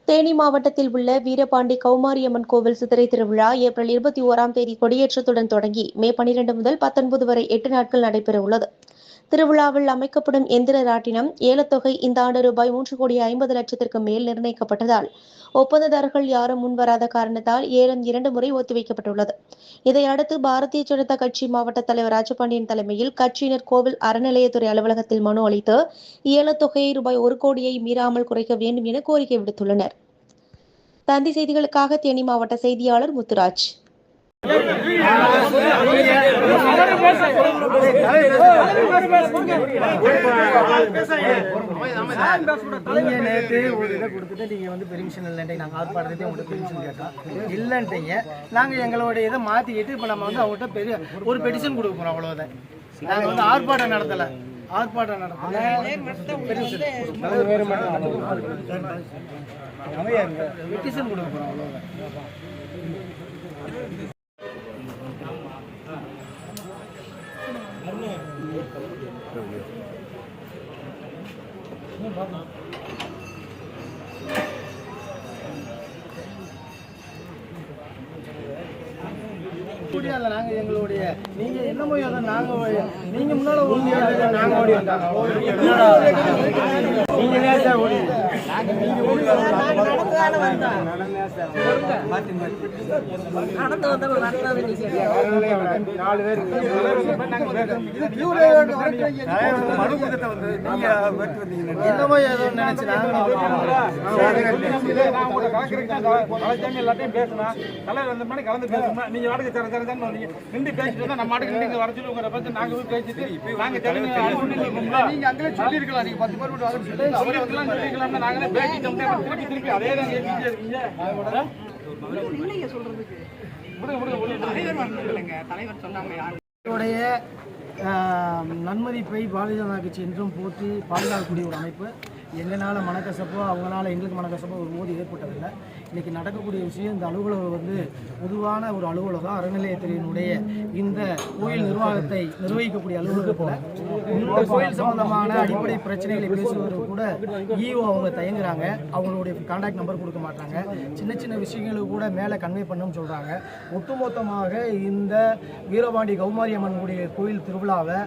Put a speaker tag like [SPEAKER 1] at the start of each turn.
[SPEAKER 1] தேனி மாவட்டத்தில் உள்ள வீரபாண்டி கௌமாரியம்மன் கோவில் சித்திரை திருவிழா ஏப்ரல் 21ஆம் தேதி கொடியேற்றத்துடன் தொடங்கி மே 12 முதல் 19 வரை 8 நாட்கள் நடைபெறவுள்ளது. திருவிழாவில் அமைக்கப்படும் எந்திர ராட்டினம் ஏலத்தொகை இந்த ஆண்டு ரூபாய் 3,50,00,000க்கு மேல் நிர்ணயிக்கப்பட்டதால் ஒப்பந்ததாரர்கள் யாரும் முன்வராத காரணத்தால் ஏலம் 2 முறை ஒத்திவைக்கப்பட்டுள்ளது. இதையடுத்து பாரதிய ஜனதா கட்சி மாவட்ட தலைவர் ராஜபாண்டியன் தலைமையில் கட்சியினர் கோவில் அறநிலையத்துறை அலுவலகத்தில் மனு அளித்து ஏலத்தொகையை ரூபாய் 1 கோடியை மீறாமல் குறைக்க வேண்டும் என கோரிக்கை விடுத்துள்ளனர். தந்தி செய்திகளுக்காக தேனி மாவட்ட செய்தியாளர் முத்துராஜ்.
[SPEAKER 2] நேற்று ஒரு இதை கொடுத்துட்டு நீங்க பெர்மிஷன் இல்லைன்ட்டு நாங்கள் ஆர்ப்பாட்டத்தை உங்கள்கிட்ட பெர்மிஷன் கேட்டோம் இல்லைன்ட்டீங்க. நாங்கள் எங்களுடைய இதை மாற்றிக்கிட்டு இப்போ நம்ம அவங்ககிட்ட பெரிய ஒரு பெட்டிஷன் கொடுக்க போகிறோம். அவ்வளோதான். நாங்கள் ஆர்ப்பாட்டம் நடத்தலை. பெட்டிஷன் கொடுக்க போகிறோம். அவ்வளோதான். நாங்கள் எங்களுடைய நீங்க என்னமோ நாங்கள் நீங்க முன்னால நாங்கள் ஓடி வந்தாங்க. என்னமோ ஏதோ நினைச்சு எல்லாத்தையும் பேசணும். தலைவர் வந்த மாதிரி கலந்து பேசணும். நீங்க வாடகை நின்று பேசிட்டு நம்ம மாட்டுக்கு வர சொல்லி உங்களை பத்தி நாங்க போய் பேசிட்டு நாங்க நீங்க அங்கே சொல்லிருக்கலாம். நீங்க 10 பேர் சொல்லிருக்கலாம். நாங்களே பேசிட்டோம். திருப்பி அதே தான் இருக்கீங்க. சொல்றதுக்கு தலைவர் சொன்னாங்க. நன்மதிப்பை பாரதிய ஜனதா கட்சி என்றும் போற்றி பாதுகாக்கக்கூடிய ஒரு அமைப்பு. எங்களால் மனக்கசப்போ அவங்களால எங்களுக்கு மனக்கசப்போ ஒரு மோதி ஏற்பட்டதில்லை. இன்றைக்கி நடக்கக்கூடிய விஷயம் இந்த அலுவலகம் பொதுவான ஒரு அலுவலகம். அறநிலையத்துறையினுடைய இந்த கோயில் நிர்வாகத்தை நிர்வகிக்கக்கூடிய அலுவலகத்தில் இந்த கோயில் சம்பந்தமான அடிப்படை பிரச்சனைகளை பேசுவதற்கு கூட ஈஓ அவங்க தயங்குறாங்க. அவங்களுடைய கான்டாக்ட் நம்பர் கொடுக்க மாட்டாங்க. சின்ன சின்ன விஷயங்களுக்கு கூட மேலே கன்வே பண்ணணும்னு சொல்கிறாங்க. ஒட்டுமொத்தமாக இந்த வீரபாண்டி கௌமாரியம்மன் கோயில் திருவிழாவை